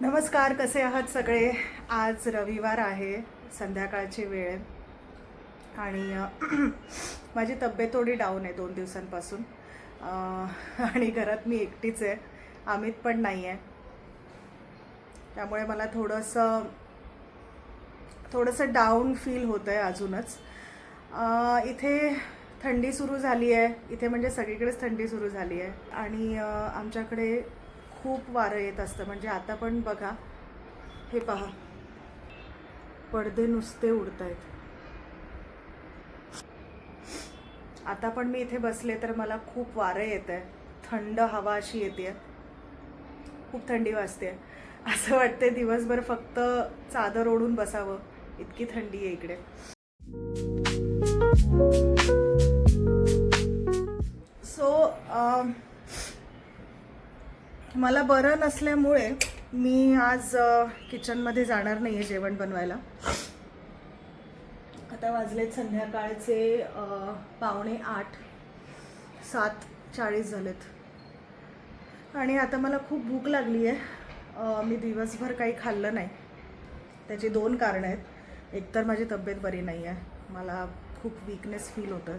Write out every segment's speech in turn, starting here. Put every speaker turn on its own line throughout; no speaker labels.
नमस्कार, कसे आहात सगळे? आज रविवार आहे, संध्याकाळची वेळ आहे आणि माझी तब्येत थोडी डाऊन आहे 2 दिवसांपासून. आणि घरात मी एकटीच आहे, अमित पण नाही आहे. त्यामुळे मला थोडंसं थोडंसं डाऊन फील होतं आहे अजूनच. इथे थंडी सुरू झाली आहे, इथे म्हणजे सगळीकडेच थंडी सुरू झाली आहे आणि आमच्याकडे खूप वारं येत असतं. म्हणजे आता पण बघा, हे पहा, पडदे नुसते उडत आहेत. आता पण मी इथे बसले तर मला खूप वारं येत आहे, थंड हवा अशी येते, खूप थंडी वाजते. असं वाटते दिवसभर फक्त चादर ओढून बसावं, इतकी थंडी आहे इकडे. सो मला बरं नसल्यामुळे मी आज किचनमध्ये जाणार नाही आहे जेवण बनवायला. आता वाजलेत संध्याकाळचे 7:45, 7:40 झालेत आणि आता मला खूप भूक लागली आहे. मी दिवसभर काही खाल्लं नाही. त्याची 2 कारणं आहेत. एक तर माझी तब्येत बरी नाही आहे, मला खूप वीकनेस फील होतं,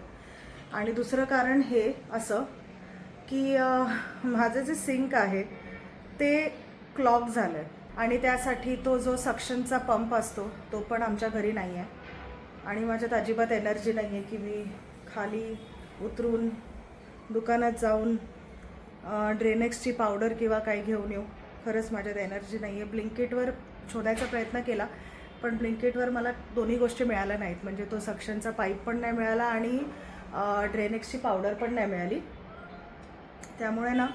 आणि दुसरं कारण हे असं की माझं जे सिंक आहे ते क्लॉग झालं आहे आणि त्यासाठी तो जो सक्शनचा पंप असतो तो पण आमच्या घरी नाही आहे. आणि माझ्यात अजिबात एनर्जी नाही आहे की मी खाली उतरून दुकानात जाऊन ड्रेनेक्सची पावडर किंवा काही घेऊन येऊ. खरंच माझ्यात एनर्जी नाही आहे. ब्लिंकिटवर शोधायचा प्रयत्न केला, पण ब्लिंकिटवर मला दोन्ही गोष्टी मिळाल्या नाहीत. म्हणजे तो सक्शनचा पाईप पण नाही मिळाला आणि ड्रेनेक्सची पावडर पण नाही मिळाली. त्यामुळे ना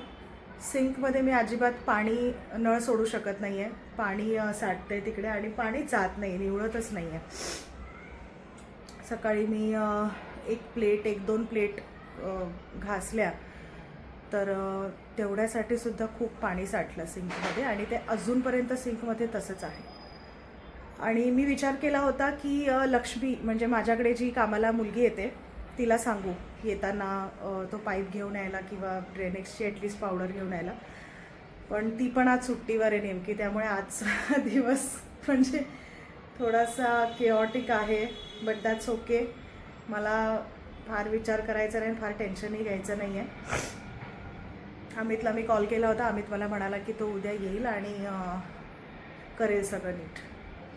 सिंकमध्ये मी अजिबात पाणी नळ सोडू शकत नाही आहे. पाणी साठते तिकडे आणि पाणी जात नाही, निवळतच नाही आहे. सकाळी मी 1-2 प्लेट घासल्या तर तेवढ्यासाठी सुद्धा खूप पाणी साठलं सिंकमध्ये आणि ते अजूनपर्यंत सिंकमध्ये तसंच आहे. आणि मी विचार केला होता की लक्ष्मी म्हणजे माझ्याकडे जी कामाला मुलगी येते तिला सांगू येताना तो पाईप घेऊन यायला किंवा ड्रेनेक्सची ॲटलिस्ट पावडर घेऊन यायला. पण ती पण आज सुट्टीवर आहे नेमकी, त्यामुळे आज दिवस म्हणजे थोडासा केऑटिक आहे. But that's okay. मला फार विचार करायचा नाही, फार टेन्शनही घ्यायचं नाही आहे. अमितला मी कॉल केला होता. अमित मला म्हणाला की तो उद्या येईल आणि करेल सगळं नीट.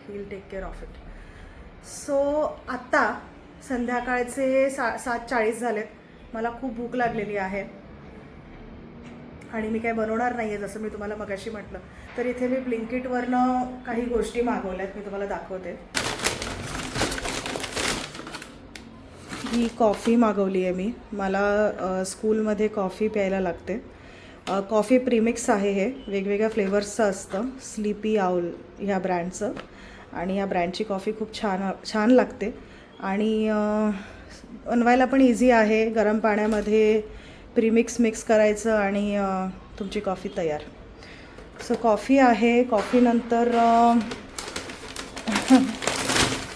He will take care of it. So आत्ता संध्याकाळचे 7:40 झालेत. मला खूप भूक लागलेली आहे आणि मी काय बनवणार नाही आहे, जसं मी तुम्हाला मगाशी म्हटलं. तर इथे मी ब्लिंकिटवरनं काही गोष्टी मागवल्यात, मी तुम्हाला दाखवते. ही कॉफी मागवली आहे मी. मला स्कूलमध्ये कॉफी प्यायला लागते. कॉफी प्रीमिक्स आहे, हे वेगवेगळ्या फ्लेवर्सचं असतं. स्लीपी आऊल ह्या ब्रँडचं, आणि या ब्रँडची कॉफी खूप छान लागते आणि बनवायला पण इझी आहे. गरम पाण्यामध्ये प्रीमिक्स मिक्स करायचं आणि तुमची कॉफी तयार. सो कॉफी आहे. कॉफीनंतर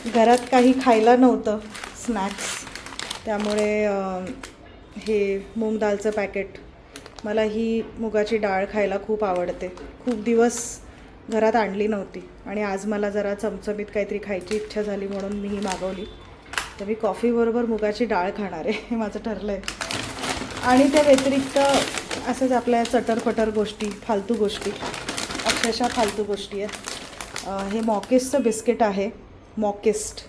घरात काही खायला नव्हतं स्नॅक्स, त्यामुळे हे मूग दालचं पॅकेट. मला ही मुगाची डाळ खायला खूप आवडते. खूप दिवस घरात आणली नव्हती आणि आज मला जरा चमचमीत काहीतरी खायची इच्छा झाली म्हणून मी ही मागवली. तर मी कॉफीबरोबर मुगाची डाळ खाणार आहे, हे माझं ठरलं आहे. आणि त्या व्यतिरिक्त असंच आपल्या चटरपटर गोष्टी, फालतू गोष्टी, अक्षरशः फालतू गोष्टी आहेत. हे मॉकिस्टचं बिस्किट आहे, मॉकिस्ट,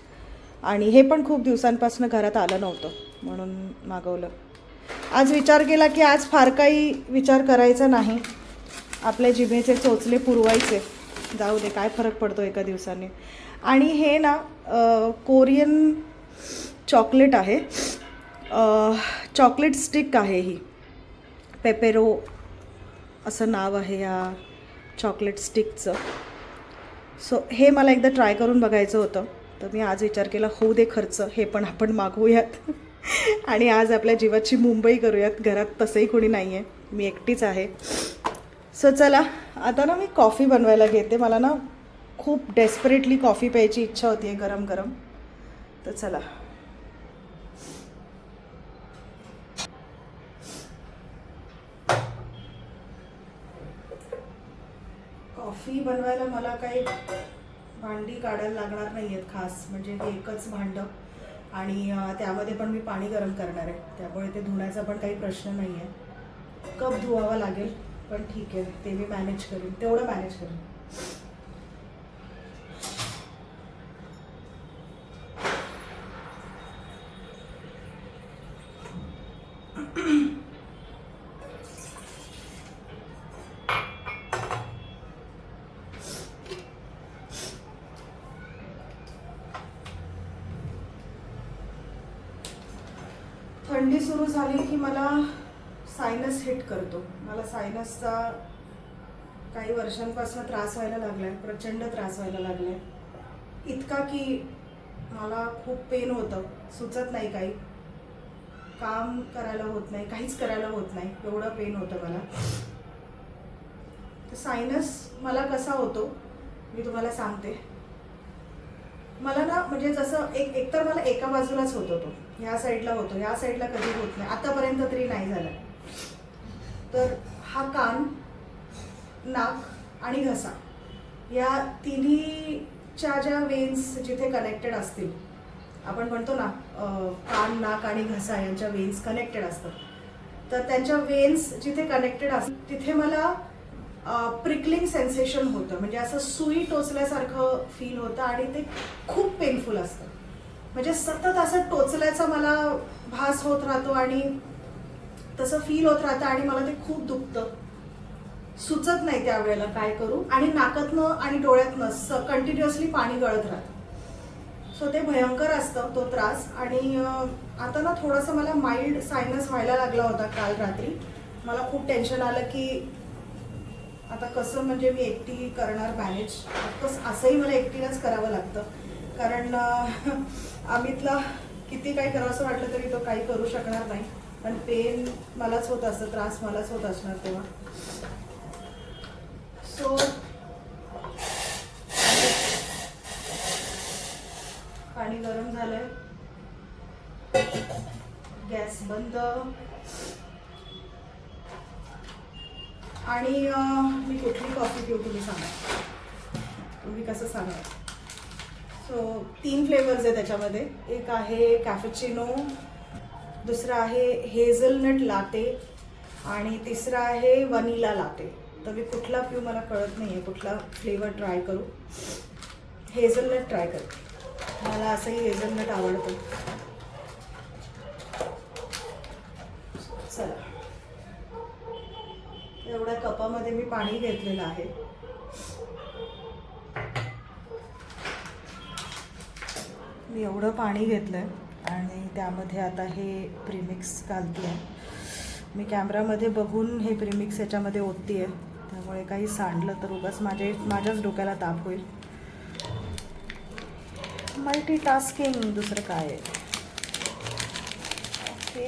आणि हे पण खूप दिवसांपासून घरात आलं नव्हतं म्हणून मागवलं. आज विचार केला की आज फार काही विचार करायचा नाही, आपल्या जिभेचे चोचले पुरवायचे, जाऊ दे काय फरक पडतो एका दिवसाने. आणि हे ना कोरियन चॉकलेट आहे, चॉकलेट स्टिक आहे. ही पेपेरो असं नाव आहे या चॉकलेट स्टिकचं. सो हे मला एकदा ट्राय करून बघायचं होतं, तर मी आज विचार केला होऊ दे खर्च, हे पण आपण मागवूयात आणि आज आपल्या जीवाची मुंबई करूयात. घरात तसंही कोणी नाही आहे, मी एकटीच आहे. सो चला आता ना मी कॉफी बनवायला घेते. मला ना खूप डेस्परेटली कॉफी प्यायची इच्छा होती आहे गरम गरम. तर चला. कॉफी बनवायला मला काही भांडी काढायला लागणार नाही आहेत खास, म्हणजे हे एकच भांडं आणि त्यामध्ये पण मी पाणी गरम करणार आहे, त्यामुळे ते धुण्याचा पण काही प्रश्न नाही आहे. कप धुवावा लागेल पण ठीक आहे, ते मी मॅनेज करेन, तेवढं मॅनेज करेन. थंडी सुरू झाली की मला सायनस हिट करतो. मला सायनसचा काही वर्षांपासून त्रास व्हायला लागला आहे, प्रचंड त्रास व्हायला लागला आहे. इतका की मला खूप पेन होतं, सुचत नाही, काही काम करायला होत नाही, काहीच करायला होत नाही, एवढं पेन होतं मला. तर सायनस मला कसा होतो मी तुम्हाला सांगते. मला ना म्हणजे जसं एकतर मला एका बाजूलाच होतो, तो ह्या साईडला होतो, ह्या साईडला कधी होत नाही, आतापर्यंत तरी नाही झालं. तर हा कान, नाक आणि घसा या तिन्हीच्या ज्या वेन्स जिथे कनेक्टेड असतील, आपण म्हणतो ना कान, नाक आणि घसा यांच्या वेन्स कनेक्टेड असतात, तर त्यांच्या वेन्स जिथे कनेक्टेड असतात तिथे मला प्रिकलिंग सेन्सेशन होतं, म्हणजे असं सुई टोचल्यासारखं फील होतं आणि ते खूप पेनफुल असतं. म्हणजे सतत असं टोचल्याचा मला भास होत राहतो आणि तसं फील होत राहतं आणि मला ते खूप दुखतं, सुचत नाही त्यावेळेला काय करू. आणि नाकातनं आणि डोळ्यातनं कंटिन्युअसली पाणी गळत राहतं. सो ते भयंकर असतं तो त्रास. आणि आता ना थोडंसं मला माइल्ड सायनस व्हायला लागला होता काल रात्री. मला खूप टेन्शन आलं की आता कसं म्हणजे मी एकटी करणार मॅनेज. ऑफकोर्स असंही मला एकटीलाच करावं लागतं, कारण अमितला किती काही करावं असं वाटलं तरी तो काही करू शकणार नाही, पण पेन मलाच होत असतं, त्रास मलाच होत असणार तेव्हा. सो पाणी गरम झालंय, गॅस बंद. आणि मी कुठली कॉफी पिऊ तुम्ही सांगा, तुम्ही कसं सांगा. सो 3 फ्लेवर्स आहे त्याच्यामध्ये. एक आहे कॅफेचिनो, दुसरा आहे हेझलनट लाटे आणि तिसरा आहे वनिला लाटे. तर मी कुठला पिऊ मला कळत नाही आहे, कुठला फ्लेवर ट्राय करू. हेझलनट ट्राय करते, मला असंही हेझलनट आवडतं. चला, एवढ्या कपामध्ये मी पाणी घेतलेलं आहे. मी एवढं पाणी घेतलं आहे आणि त्यामध्ये आता हे प्रीमिक्स घालते आहे. मी कॅमेरामध्ये बघून हे प्रीमिक्स याच्यामध्ये ओतते आहे, त्यामुळे काही सांडलं तर उगाच माझ्याच डोक्याला ताप होईल. मल्टीटास्किंग, दुसरं काय आहे. ओके,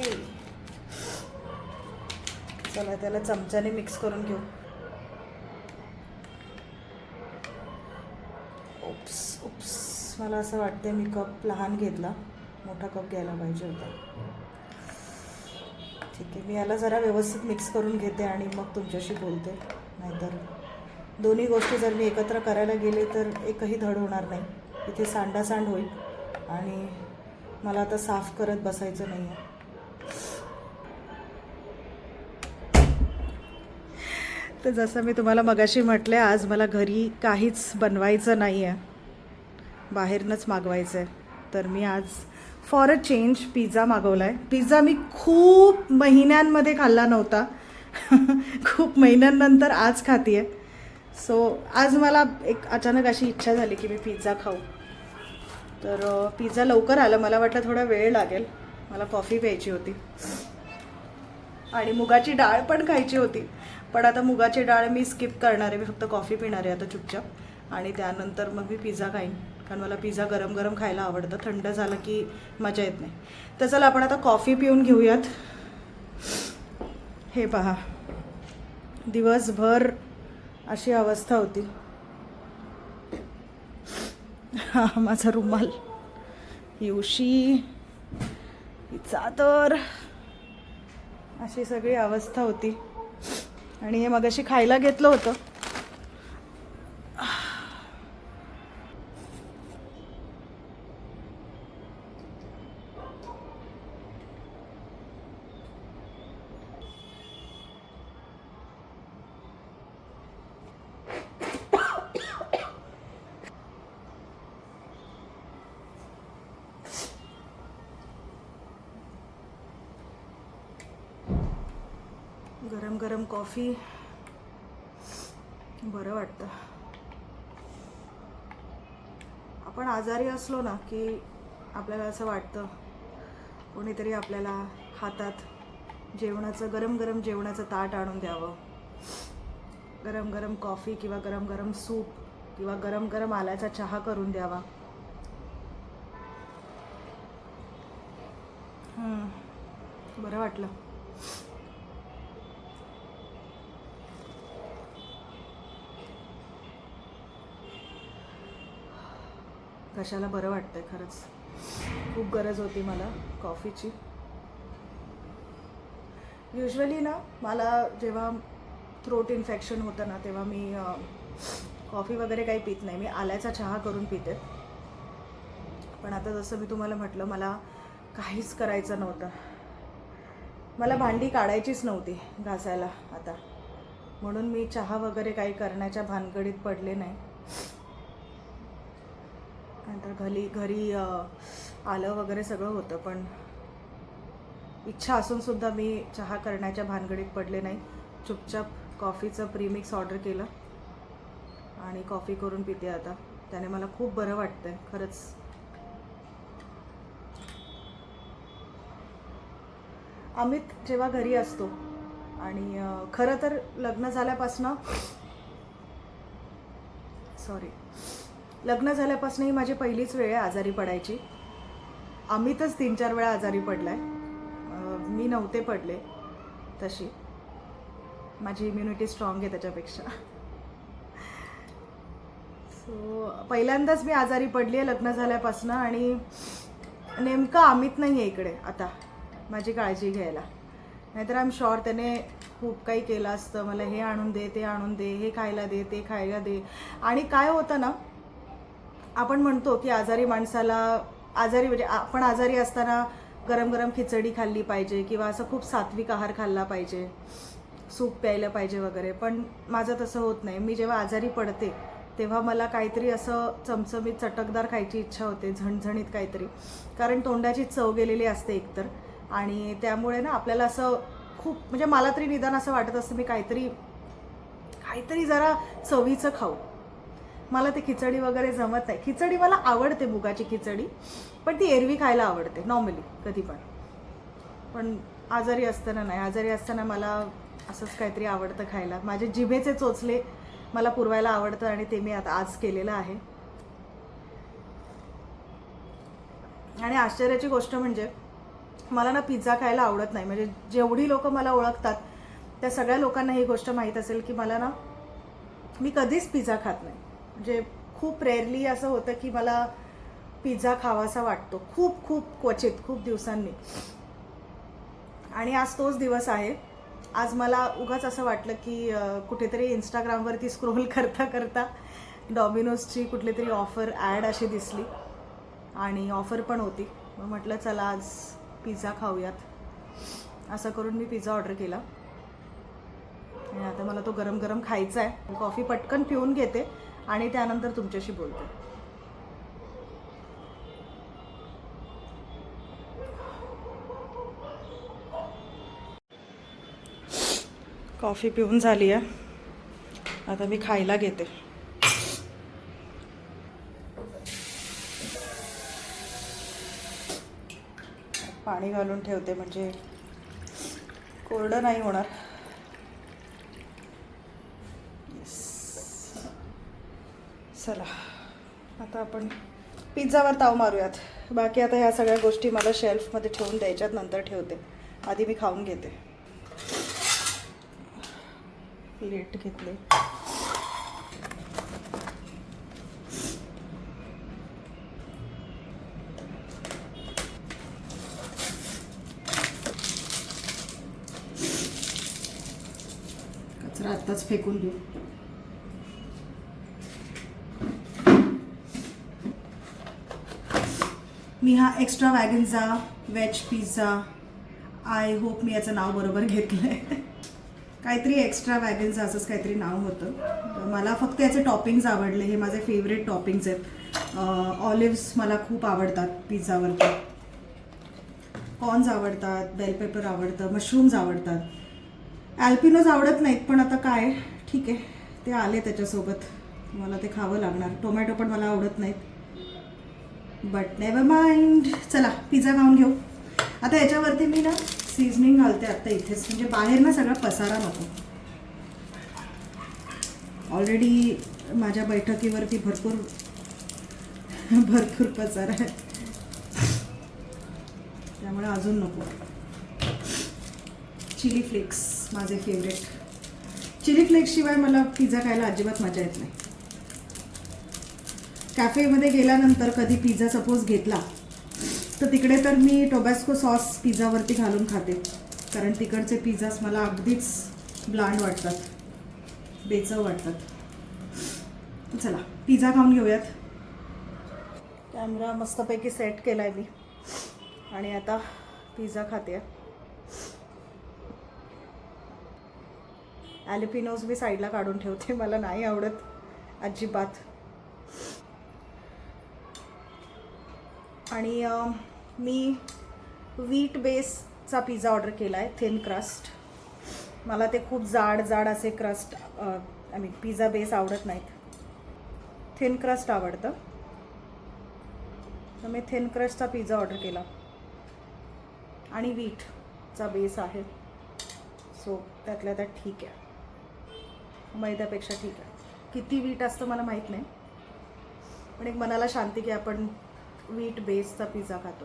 चला त्याला चमच्याने मिक्स करून घेऊ. उप्स, मला असं वाटतं मी कप लहान घेतला, मोठा कप घ्यायला पाहिजे होता. ठीक आहे, मी याला जरा व्यवस्थित मिक्स करून घेते आणि मग तुमच्याशी बोलते. नाहीतर दोन्ही गोष्टी जर मी एकत्र करायला गेले तर एकही धड होणार नाही, इथे सांडासांड होईल आणि मला आता साफ करत बसायचं नाही आहे. तर जसं मी तुम्हाला मगाशी म्हटले, आज मला घरी काहीच बनवायचं नाही आहे, बाहेरनंच मागवायचं आहे. तर मी आज फॉर अ चेंज पिझ्झा मागवला आहे. पिझ्झा मी खूप महिन्यांमध्ये खाल्ला नव्हता खूप महिन्यांनंतर आज खाते आहे. सो आज मला एक अचानक अशी इच्छा झाली की मी पिझ्झा खाऊ. तर पिझ्झा लवकर आला, मला वाटलं थोडा वेळ लागेल, मला कॉफी प्यायची होती आणि मुगाची डाळ पण खायची होती. पण आता मुगाची डाळ मी स्किप करणार आहे, मी फक्त कॉफी पिणार आहे आता चुपचाप. आणि त्यानंतर मग मी पिझ्झा खाईन, कारण मला पिझ्झा गरम गरम खायला आवडतं, थंड झालं की मजा येत नाही. तर चला आपण आता कॉफी पिऊन घेऊयात. हे पहा, दिवसभर अशी अवस्था होती. हा माझा रुमाल, ही उशी, ही चादर, अशी सगळी अवस्था होती. आणि हे मगाशी खायला घेतलं होतं, गरम कॉफी बरं वाटतं. आपण आजारी असलो ना की आपल्याला असं वाटतं कोणीतरी आपल्याला हातात जेवणाचं गरम गरम जेवणाचं ताट आणून द्यावं, गरम गरम कॉफी किंवा गरम गरम सूप किंवा गरम गरम आल्याचा चहा करून द्यावा. बरं वाटलं. कशाला बरं वाटतंय खरंच. खूप गरज होती मला कॉफीची. युजली ना मला जेव्हा थ्रोट इन्फेक्शन होतं ना तेव्हा मी कॉफी वगैरे काही पित नाही, मी आल्याचा चहा करून पिते. पण आता जसं मी तुम्हाला म्हटलं मला काहीच करायचं नव्हतं, मला भांडी काढायचीच नव्हती घासायला आता, म्हणून मी चहा वगैरे काही करण्याच्या भानगडीत पडले नाही. नंतर घरी आलं वगैरे सगळं होतं, पण इच्छा असूनसुद्धा मी चहा करण्याच्या भानगडीत पडले नाही. चुपचाप कॉफीचं प्रीमिक्स ऑर्डर केलं आणि कॉफी करून पिते आता. त्याने मला खूप बरं वाटतं आहे खरंच. अमित जेव्हा घरी असतो आणि खरं तर लग्न झाल्यापासनं ही माझी पहिलीच वेळ आहे आजारी पडायची. अमितच 3-4 वेळा आजारी पडलाय, मी नव्हते पडले. तशी माझी इम्युनिटी स्ट्रॉंग आहे त्याच्यापेक्षा. सो पहिल्यांदाच मी आजारी पडली आहे लग्न झाल्यापासून, आणि नेमकं अमित नाही आहे इकडे आता माझी काळजी घ्यायला. नाहीतर आय एम शुअर त्याने खूप काही केलं असतं, मला हे आणून दे, ते आणून दे, हे खायला दे, ते खायला दे. आणि काय होतं ना, आपण म्हणतो की आजारी माणसाला म्हणजे आपण आजारी असताना गरम गरम खिचडी खाल्ली पाहिजे किंवा असं खूप सात्विक आहार खाल्ला पाहिजे, सूप प्यायला पाहिजे वगैरे. पण माझं तसं होत नाही. मी जेव्हा आजारी पडते तेव्हा मला काहीतरी असं चमचमीत चटकदार खायची इच्छा होते, झणझणीत काहीतरी, कारण तोंडाची चव गेलेली असते एकतर. आणि त्यामुळे ना आपल्याला असं खूप, म्हणजे मला तरी निदान असं वाटत असतं मी काहीतरी जरा चवीचं खाऊ. मला ते खिचडी वगैरे जमत नाही. खिचडी मला आवडते, मुगाची खिचडी, पण ती एरवी खायला आवडते नॉर्मली कधी पण आजारी असताना नाही. आजारी असताना मला असंच काहीतरी आवडतं खायला. माझे जिभेचे चोचले मला पुरवायला आवडतं आणि ते मी आता आज केलेलं आहे. आणि आश्चर्याची गोष्ट म्हणजे मला ना पिझ्झा खायला आवडत नाही. म्हणजे जेवढी लोक मला ओळखतात त्या सगळ्या लोकांना ही गोष्ट माहीत असेल की मी कधीच पिझ्झा खात नाही. म्हणजे खूप रेअरली असं होतं की मला पिझ्झा खावासा वाटतो, खूप क्वचित, खूप दिवसांनी. आणि आज तोच दिवस आहे. आज मला उगाच असं वाटलं की कुठेतरी इंस्टाग्रामवरती स्क्रोल करता करता डॉमिनोजची कुठली तरी ऑफर ॲड अशी दिसली आणि ऑफर पण होती. मग म्हटलं चला आज पिझ्झा खाऊयात. असं करून मी पिझ्झा ऑर्डर केला आणि आता मला तो गरम गरम खायचा आहे. कॉफी पटकन पिऊन घेते आणि त्यानंतर तुमच्याशी बोलते. कॉफी पिऊन झाली आहे, आता मी खायला घेते. पाणी घालून ठेवते म्हणजे कोरडं नाही होणार. चला आता आपण पिझ्झावर ताव मारूयात. बाकी आता ह्या सगळ्या गोष्टी मला शेल्फमध्ये ठेवून द्यायच्यात, नंतर ठेवते. आधी मी खाऊन घेते. प्लेट घेतले. कचरा आत्ताच फेकून देऊ. मी हा extravaganza veg pizza, I hope मी याचं नाव बरोबर घेतलं आहे. काहीतरी एक्स्ट्रा वॅगन्झा असंच काहीतरी नाव होतं. मला फक्त याचे टॉपिंग्स आवडले. हे माझे फेवरेट टॉपिंग्स आहेत. ऑलिव्हज मला खूप आवडतात पिझ्झावरती, कॉर्न्स आवडतात, बेल पेपर आवडतं, मशरूम्स आवडतात. ॲल्पिनोज आवडत नाहीत, पण आता काय ठीक आहे, ते आले त्याच्यासोबत, मला ते खावं लागणार. टोमॅटो पण मला आवडत नाहीत, बट नेव्हर माइंड. चला पिझ्झा खाऊन घेऊ. आता याच्यावरती मी ना सीझनिंग घालते आत्ता इथेच, म्हणजे बाहेर ना सगळा पसारा नको. ऑलरेडी माझ्या बैठकीवरती भरपूर पसारा आहे, त्यामुळे अजून नको. चिली फ्लेक्स माझे फेवरेट. चिली फ्लेक्सशिवाय मला पिझ्झा खायला अजिबात मजा येत नाही. कॅफेमध्ये गेल्यानंतर कधी पिझ्झा सपोज घेतला तर तिकडे तर मी टोबॅस्को सॉस पिझ्झावरती घालून खाते, कारण तिकडचे पिझ्झास मला अगदीच ब्लांड वाटतात, बेचव वाटतात. चला पिझ्झा खाऊन घेऊयात. कॅमेरा मस्तपैकी सेट केला आहे मी आणि आता पिझ्झा खाते. ॲलिपिनोज मी साईडला काढून ठेवते, मला नाही आवडत अजिबात. आणि मी व्हीट बेसचा पिझ्झा ऑर्डर केला आहे, थिन क्रस्ट. मला ते खूप जाड असे क्रस्ट पिझ्झा बेस आवडत नाहीत, थिन क्रस्ट आवडतं. तर मी थिन क्रस्टचा पिझ्झा ऑर्डर केला आणि व्हीटचा बेस आहे, सो त्यातल्या त्यात ठीक आहे, मैद्यापेक्षा ठीक आहे. किती व्हीट असतं मला माहीत नाही, पण एक मनाला शांती की आपण व्हीट बेसचा पिझ्झा खातो.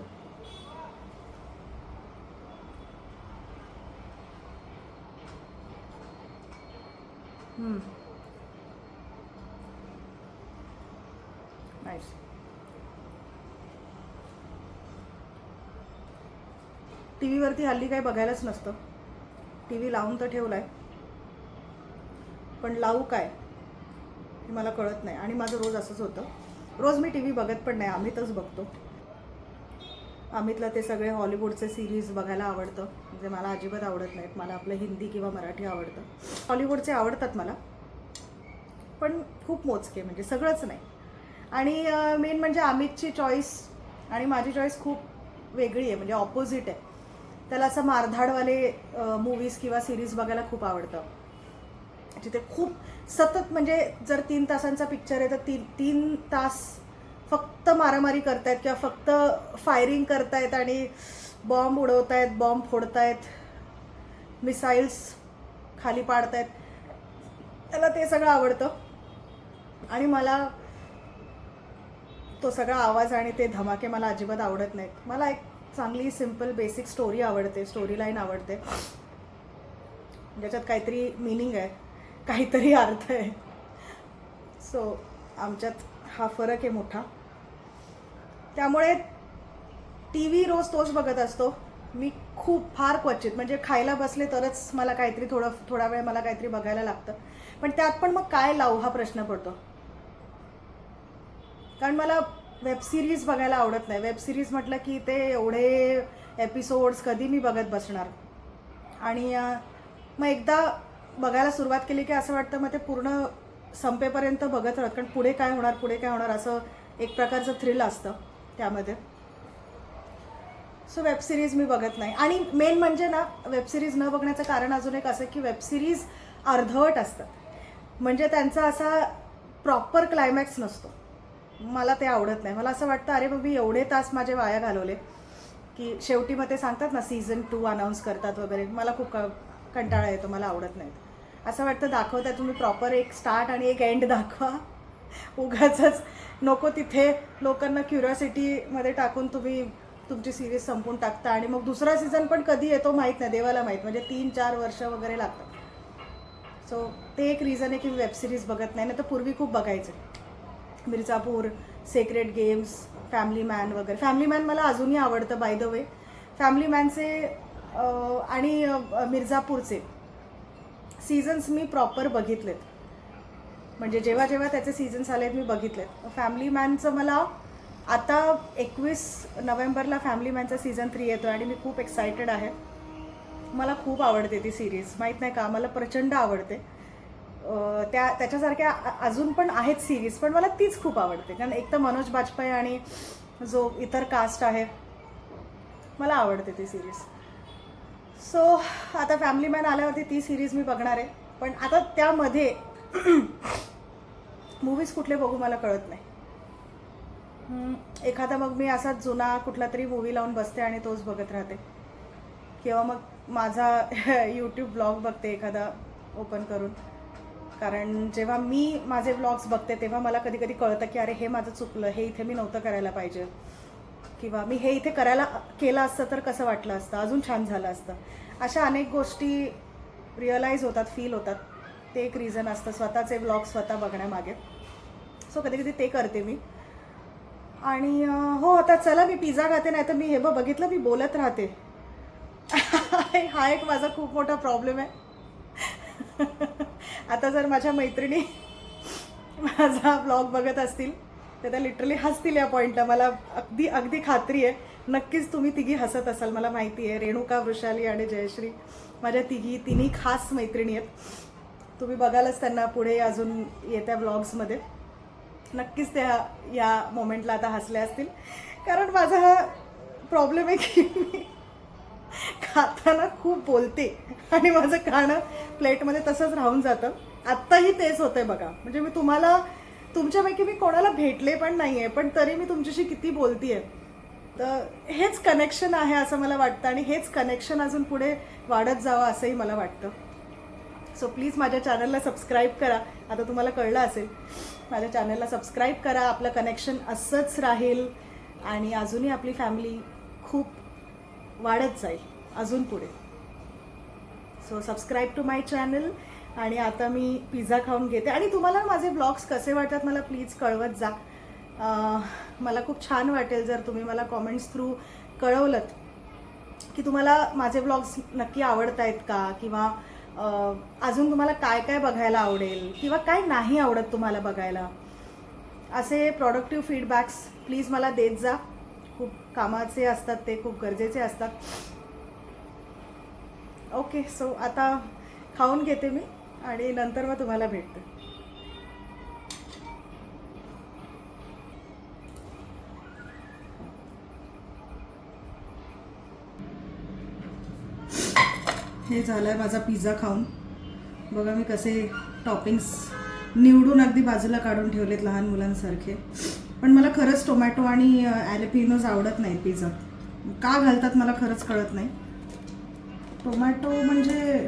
नाईस. टी व्हीवरती हल्ली काही बघायलाच नसतं. टी व्ही लावून तर ठेवला आहे, पण लावू काय हे मला कळत नाही. आणि माझं रोज असंच होतं, रोज मी टी व्ही बघत पण नाही, अमितच बघतो. अमितला ते सगळे हॉलिवूडचे सिरीज बघायला आवडतं, म्हणजे मला अजिबात आवडत नाहीत. मला आपलं हिंदी किंवा मराठी आवडतं. हॉलिवूडचे आवडतात मला, पण खूप मोजके, म्हणजे सगळंच नाही. आणि मेन म्हणजे अमितची चॉईस आणि माझी चॉईस खूप वेगळी आहे, म्हणजे ऑपोजिट आहे. त्याला असं मारधाडवाले मूवीज किंवा सिरीज बघायला खूप आवडतं, जिथे खूप सतत, म्हणजे जर 3 तासांचा पिक्चर आहे तर 3 तास फक्त मारामारी करतायत किंवा फक्त फायरिंग करतायत आणि बॉम्ब उडवतायत, बॉम्ब फोडतायत, मिसाईल्स खाली पाडतायत. त्याला ते सगळं आवडतं आणि मला तो सगळा आवाज आणि ते धमाके मला अजिबात आवडत नाहीत. मला एक चांगली सिम्पल बेसिक स्टोरी आवडते, स्टोरी लाईन आवडते, ज्याच्यात काहीतरी मिनिंग आहे, काहीतरी अर्थ आहे. सो आमच्यात हा फरक आहे मोठा. त्यामुळे टी व्ही रोज तोच बघत असतो मी. खूप फार क्वचित, म्हणजे खायला बसले तरच मला काहीतरी थोडा वेळ मला काहीतरी बघायला लागतं. पण त्यात पण मग काय लावू हा प्रश्न पडतो, कारण मला वेब सिरीज बघायला आवडत नाही. वेब सिरीज म्हटलं की ते एवढे एपिसोड्स कधी मी बघत बसणार. आणि मग एकदा बघायला सुरुवात केली की असं वाटतं मग ते पूर्ण संपेपर्यंत बघत राहत, कारण पुढे काय होणार असं एक प्रकारचं थ्रिल असतं त्यामध्ये. सो वेब सिरीज मी बघत नाही. आणि मेन म्हणजे ना, वेब सिरीज न बघण्याचं कारण अजून एक असं की वेब सिरीज अर्धवट असतात, म्हणजे त्यांचा असा प्रॉपर क्लायमॅक्स नसतो. मला ते आवडत नाही. मला असं वाटतं अरे मग मी एवढे तास माझे वाया घालवले की शेवटी मग ते सांगतात ना सीझन 2 अनाऊन्स करतात वगैरे, मला खूप कंटाळा येतो, मला आवडत नाही. असं वाटतं दाखवताय तुम्ही प्रॉपर एक स्टार्ट आणि एक एंड दाखवा, उगाचच नको तिथे लोकांना क्युरिओसिटीमध्ये टाकून तुम्ही तुमची सिरीज संपून टाकता. आणि मग दुसरा सीझन पण कधी येतो माहीत नाही, देवाला माहीत, म्हणजे 3-4 वर्ष वगैरे लागतात. सो ते एक रिझन आहे की वेब सिरीज बघत नाही. तर पूर्वी खूप बघायचे, Mirzapur, Sacred Games, Family Man वगैरे. फॅमिली मॅन मला अजूनही आवडतं बाय द वे. फॅमिली मॅनचे आणि मिर्झापूरचे सीझन्स मी प्रॉपर बघितलेत, म्हणजे जेव्हा जेव्हा त्याचे सीझन्स आलेत मी बघितलेत. फॅमिली मॅनचं मला आता 21 नोव्हेंबरला फॅमिली मॅनचा सीझन 3 येतो आणि मी खूप एक्सायटेड आहे. मला खूप आवडते ती सिरीज, माहीत नाही का, मला प्रचंड आवडते. त्याच्यासारख्या अजून पण आहेत सिरीज, पण मला तीच खूप आवडते, कारण एक तर मनोज बाजपेयी आणि जो इतर कास्ट आहे, मला आवडते ती सिरीज. सो आता फॅमिली मॅन आल्यावरती ती सिरीज मी बघणार आहे. पण आता त्यामध्ये मूवीज कुठले बघू मला कळत नाही. एखादा मग मी असाच जुना कुठला तरी मूवी लावून बसते आणि तोच बघत राहते, किंवा मग माझा यूट्यूब ब्लॉग बघते एखादा ओपन करून. कारण जेव्हा मी माझे ब्लॉग्स बघते तेव्हा मला कधी कधी कळतं की अरे हे माझं चुकलं, हे इथे मी नव्हतं करायला पाहिजे, किंवा मी हे इथे केलं असतं तर कसं वाटलं असतं, अजून छान झालं असतं. अशा अनेक गोष्टी रिअलाईज होतात, फील होतात. ते एक रिझन असतं स्वतःचे ब्लॉग स्वतः बघण्यामागे. सो कधी कधी ते करते मी. आणि हो, आता चला मी पिझ्झा खाते, नाही तर मी हे बघितलं मी बोलत राहते. हा एक माझा खूप मोठा प्रॉब्लेम आहे. आता जर माझ्या मैत्रिणी माझा ब्लॉग बघत असतील तर त्या लिटरली हसतील या पॉईंटला. मला अगदी अगदी खात्री आहे नक्कीच तुम्ही तिघी हसत असाल. मला माहिती आहे रेणुका, वृषाली आणि जयश्री माझ्या तिन्ही खास मैत्रिणी आहेत. तुम्ही बघालच त्यांना पुढे अजून येत्या ब्लॉग्समध्ये. नक्कीच त्या या मोमेंटला आता हसल्या असतील. कारण माझा हा प्रॉब्लेम आहे की मी खाताना खूप बोलते आणि माझं खाणं प्लेटमध्ये तसंच राहून जातं. आत्ताही तेच होतंय बघा. म्हणजे मी तुमच्यापैकी मी कोणाला भेटले पण नाही आहे, पण तरी मी तुमच्याशी किती बोलते आहे. तर हेच कनेक्शन आहे असं मला वाटतं, आणि हेच कनेक्शन अजून पुढे वाढत जावं असंही मला वाटतं. सो प्लीज माझ्या चॅनलला सबस्क्राईब करा. आता तुम्हाला कळलं असेल, माझ्या चॅनलला सबस्क्राईब करा. आपलं कनेक्शन असंच राहील आणि अजूनही आपली फॅमिली खूप वाढत जाईल अजून पुढे. So subscribe to my channel. आणि आता मी पिझ्झा खाऊन घेते. आणि तुम्हाला माझे ब्लॉग्स कसे वाटतात मला प्लीज कळवत जा. मला खूप छान वाटेल जर तुम्ही मला कॉमेंट्स थ्रू कळवलं की तुम्हाला माझे ब्लॉग्स नक्की आवडत आहेत का, किंवा अजून तुम्हाला काय काय बघायला आवडेल, किंवा काय नाही आवडत तुम्हाला बघायला. असे प्रोडक्टिव्ह फीडबॅक्स प्लीज मला देत जा. खूप कामाचे असतात ते, खूप गरजेचे असतात. ओके, सो आता खाऊन घेते मी आणि नंतर मग तुम्हाला भेटते. हे झालं आहे माझा पिझ्झा खाऊन. बघा मी कसे टॉपिंग्स निवडून अगदी बाजूला काढून ठेवलेत लहान मुलांसारखे. पण मला खरंच टोमॅटो आणि ॲलेपिनोज आवडत नाही पिझ्झात. का घालतात मला खरंच कळत नाही. टोमॅटो म्हणजे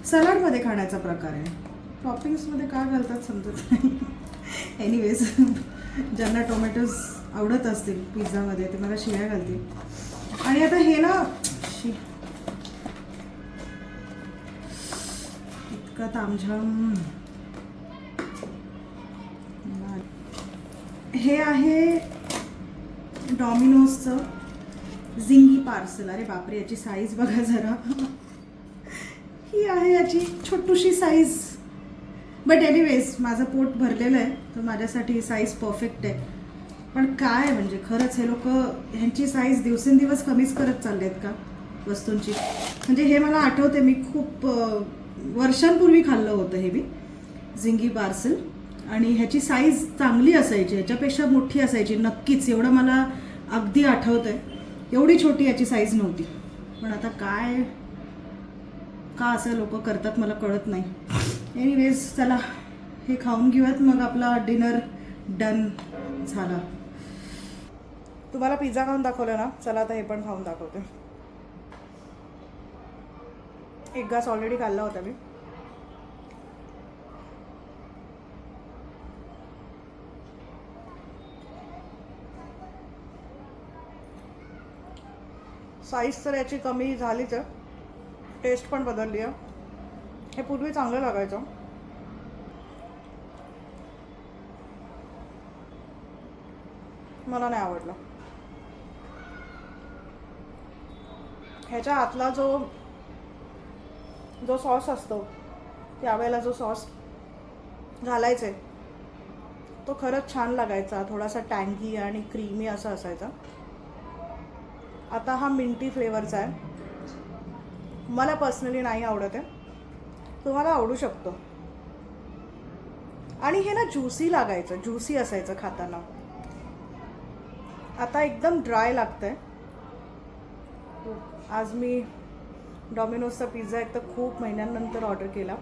सलाडमध्ये खाण्याचा प्रकार आहे, टॉपिंग्समध्ये का घालतात समजत नाही. एनिवेज, ज्यांना टोमॅटोज आवडत असतील पिझ्झामध्ये ते मला शिव्या घालतील. आणि आता हे ना इतका तामझाम. हे आहे डॉमिनोजचं झिंगी पार्सल. अरे बापरे, याची साईज बघा जरा. ही आहे याची छोटूशी साईज. बट एनिवेज माझं पोट भरलेलं आहे तर माझ्यासाठी साईज परफेक्ट आहे. पण काय म्हणजे खरंच हे लोक ह्यांची साईज दिवसेंदिवस कमीच करत चालले आहेत का वस्तूंची. म्हणजे हे मला आठवते मी खूप वर्षांपूर्वी खाल्लं होतं हे मी झिंगी पार्सल, आणि ह्याची साईज चांगली असायची, ह्याच्यापेक्षा मोठी असायची नक्कीच. एवढं मला अगदी आठवतं आहे. एवढी छोटी याची साईज नव्हती. पण आता काय का असं लोक करतात मला कळत नाही. एनिवेज चला हे खाऊन घेऊयात, मग आपला डिनर डन झाला. तुम्हाला पिझ्झा खाऊन दाखवलं ना, चला आता हे पण खाऊन दाखवते. एक घास ऑलरेडी खाल्ला होता मी. साईज तर याची कमी झालीच आहे, टेस्ट पण बदलली आहे. हे पूर्वी चांगलं लागायचं, मला नाही आवडलं. ह्याच्या आतला जो सॉस असतो, त्यावेळेला जो सॉस घालायचे तो खरंच छान लागायचा. थोडासा टँगी आणि क्रीमी असा असायचा. आता हा मिंटी फ्लेवरचा आहे. मला पर्सनली नाही आवडत आहे, तुम्हाला आवडू शकतो. आणि हे ना ज्युसी लागायचं, ज्युसी असायचं खाताना. आता एकदम ड्राय लागतंय. आज मी डॉमिनोजचा पिझ्झा एक तर खूप महिन्यांनंतर ऑर्डर केला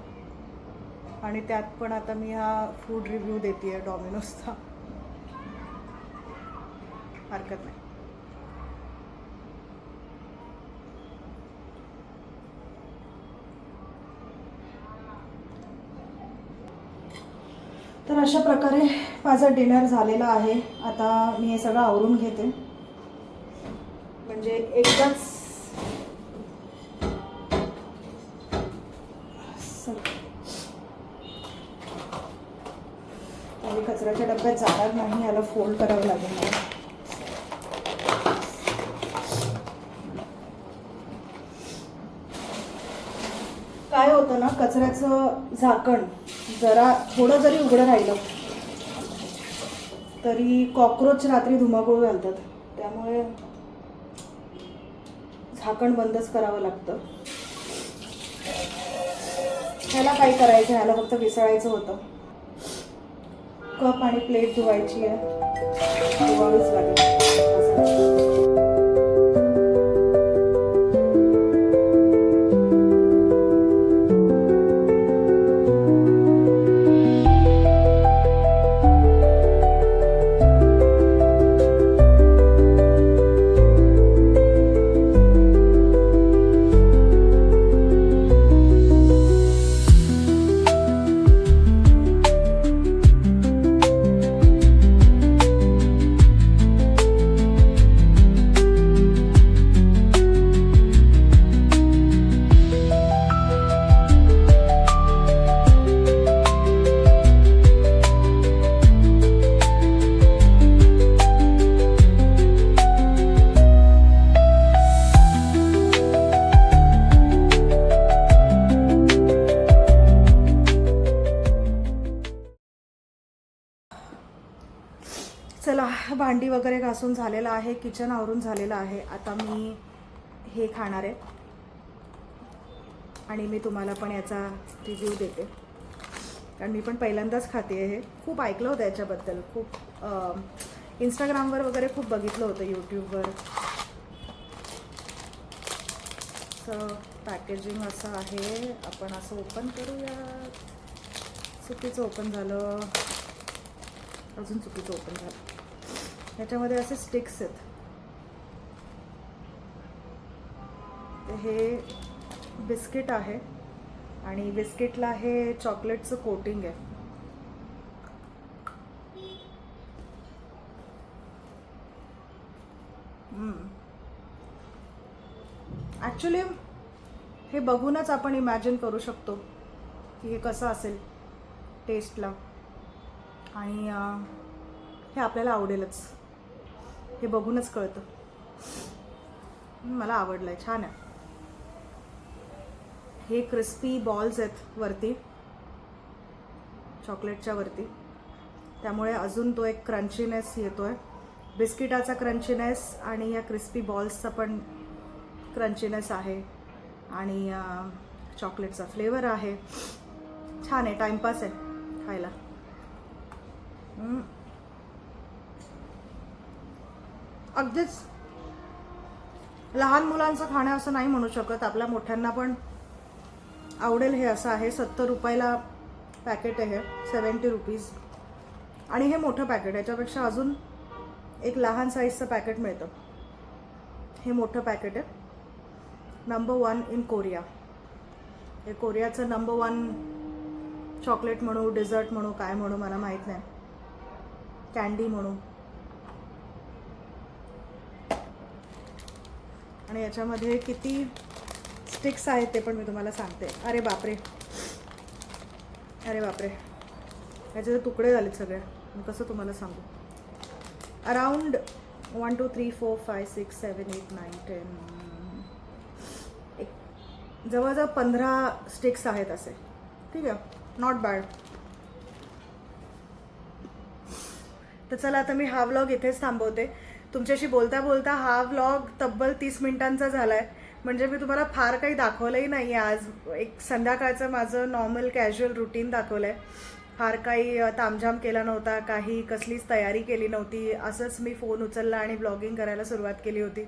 आणि त्यात पण आता मी हा फूड रिव्ह्यू देते आहे डॉमिनोजचा. हरकत नाही. तर अशा प्रकारे माझा डिनर झालेला आहे. आता मी हे सगळं आवरून घेते, म्हणजे एकदाच आणि कचऱ्याच्या डब्यात जाणार नाही, याला फोल्ड करावं लागेल मला. काय होतं ना, कचऱ्याचं झाकण जरा थोडं जरी उघडं राहिलं तरी कॉक्रोच रात्री धुमाकूळ घालतात, त्यामुळे झाकण बंदच करावं लागतं. ह्याला काय करायचं, ह्याला फक्त विसळायचं होतं. कप आणि प्लेट धुवायची आहे, धुवावीच लागेल. चला, भांडी वगैरे घासून झालेलं आहे, किचन आवरून झालेलं आहे. आता मी हे खाणार आहे आणि मी तुम्हाला पण याचा रिव्ह्यू देते, कारण मी पण पहिल्यांदाच खाते आहे. हे खूप ऐकलं होतं याच्याबद्दल, खूप इंस्टाग्रामवर वगैरे खूप बघितलं होतं, यूट्यूबवर. पॅकेजिंग असं आहे. आपण असं ओपन करूया. चुकीचं ओपन झालं, अजून चुकीचं ओपन झालं. याच्यामध्ये असे स्टिक्स आहेत. हे बिस्किट आहे आणि बिस्किटला हे चॉकलेटचं कोटिंग आहे. ॲक्च्युली हे बघूनच आपण इमॅजिन करू शकतो की हे कसं असेल टेस्टला, आणि हे आपल्याला आवडेलच, हे बघूनच कळतं. मला आवडलं आहे, छान आहे. हे क्रिस्पी बॉल्स आहेत वरती, चॉकलेटच्या वरती, त्यामुळे अजून तो एक क्रंचीनेस येतो आहे. बिस्किटाचा क्रंचीनेस आणि या क्रिस्पी बॉल्सचा पण क्रंचीनेस आहे, आणि चॉकलेटचा फ्लेवर आहे. छान आहे, टाईमपास आहे खायला. अगदीच लहान मुलांचं खाणं असं नाही म्हणू शकत, आपल्या मोठ्यांना पण आवडेल हे असं आहे. 70 रुपयाला पॅकेट आहे, 70 रुपीज. आणि हे मोठं पॅकेट, याच्यापेक्षा अजून एक लहान साईजचं पॅकेट मिळतं. हे मोठं पॅकेट आहे, नंबर 1 इन कोरिया. हे कोरियाचं नंबर 1 चॉकलेट म्हणू, डेझर्ट म्हणू, काय म्हणू मला माहीत नाही, कॅन्डी म्हणू. आणि याच्यामध्ये किती स्टिक्स आहेत ते पण मी तुम्हाला सांगते. अरे बापरे, अरे बापरे, याचे तुकडे झालेत सगळे, मी कसं तुम्हाला सांगू. अराउंड 1 2 3 4 5 6 7 8 9 10, एक जवळजवळ 15 स्टिक्स आहेत असे. ठीक आहे, नॉट बॅड. तर चला, आता मी हा व्लॉग इथेच थांबवते. तुमच्याशी बोलता बोलता हा व्लॉग तब्बल 30 मिनिटांचा झाला आहे. म्हणजे मी तुम्हाला फार काही दाखवलंही नाही आहे आज. एक संध्याकाळचं माझं नॉर्मल कॅज्युअल रुटीन दाखवलं आहे. फार काही तामझाम केला नव्हता, काही कसलीच तयारी केली नव्हती. असंच मी फोन उचलला आणि ब्लॉगिंग करायला सुरुवात केली होती.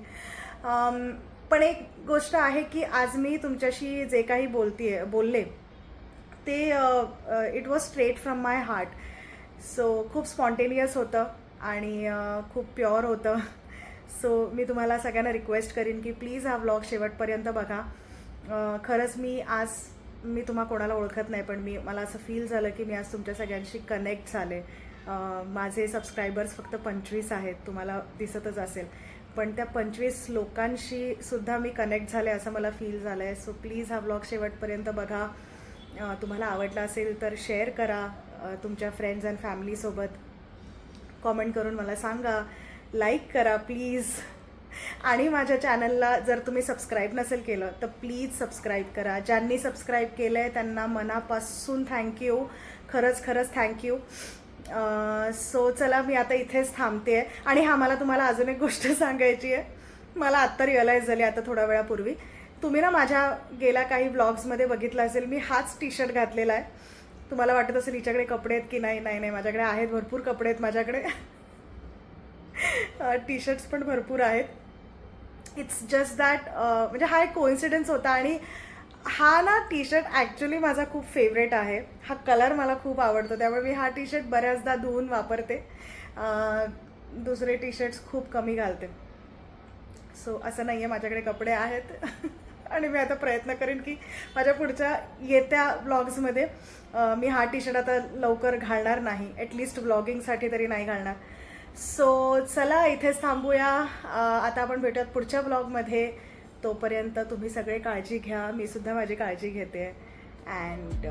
पण एक गोष्ट आहे की आज मी तुमच्याशी जे काही बोलले ते it was straight from my heart. So खूप स्पॉन्टेनियस होतं आणि खूप प्युअर होतं. सो मी तुम्हाला सगळ्यांना रिक्वेस्ट करीन की प्लीज हा व्लॉग शेवटपर्यंत बघा. खरंच मी तुम्हा कोणाला ओळखत नाही, पण मला असं फील झालं की मी आज तुमच्या सगळ्यांशी कनेक्ट झाले. माझे सबस्क्रायबर्स फक्त 25 आहेत, तुम्हाला दिसतच असेल, पण त्या 25 लोकांशी सुद्धा मी कनेक्ट झाले असं मला फील झालं आहे. सो प्लीज हा व्लॉग शेवटपर्यंत बघा. तुम्हाला आवडला असेल तर शेअर करा तुमच्या फ्रेंड्स अँड फॅमिलीसोबत. कॉमेंट करून मला सांगा, लाईक करा प्लीज. आणि माझ्या चॅनलला जर तुम्ही सबस्क्राईब नसेल केलं तर प्लीज सबस्क्राईब करा. ज्यांनी सबस्क्राईब केलं आहे त्यांना मनापासून थँक्यू, खरंच थँक्यू. सो चला, मी आता इथेच थांबते आहे. आणि मला तुम्हाला अजून एक गोष्ट सांगायची आहे. मला आत्ता रिअलाईज झाली, आता थोड्या वेळापूर्वी. तुम्ही ना माझ्या गेल्या काही व्लॉग्समध्ये बघितलं असेल, मी हाच टी शर्ट घातलेला आहे. तुम्हाला वाटत असेल हिच्याकडे कपडे आहेत की नाही. नाही, माझ्याकडे आहेत, भरपूर कपडे आहेत माझ्याकडे. टी शर्ट्स पण भरपूर आहेत. इट्स जस्ट दॅट म्हणजे हा एक कोइन्सिडन्स होता. आणि हा ना टी शर्ट ॲक्च्युली माझा खूप फेवरेट आहे. हा कलर मला खूप आवडतो, त्यामुळे मी हा टी शर्ट बऱ्याचदा धुवून वापरते. दुसरे टी शर्ट्स खूप कमी घालते. सो असं नाही आहे, माझ्याकडे कपडे आहेत. आणि मी आता प्रयत्न करेन की माझ्या पुढच्या येत्या व्लॉग्समध्ये मी हा टी शर्ट आता लवकर घालणार नाही, ॲटलिस्ट व्लॉगिंगसाठी तरी नाही घालणार. सो चला, इथेच थांबूया. आता आपण भेटूयात पुढच्या व्लॉगमध्ये. तोपर्यंत तुम्ही सगळे काळजी घ्या, मी सुद्धा माझी काळजी घेते. And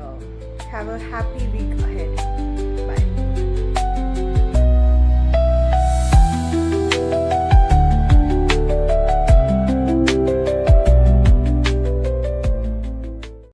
have a happy week ahead.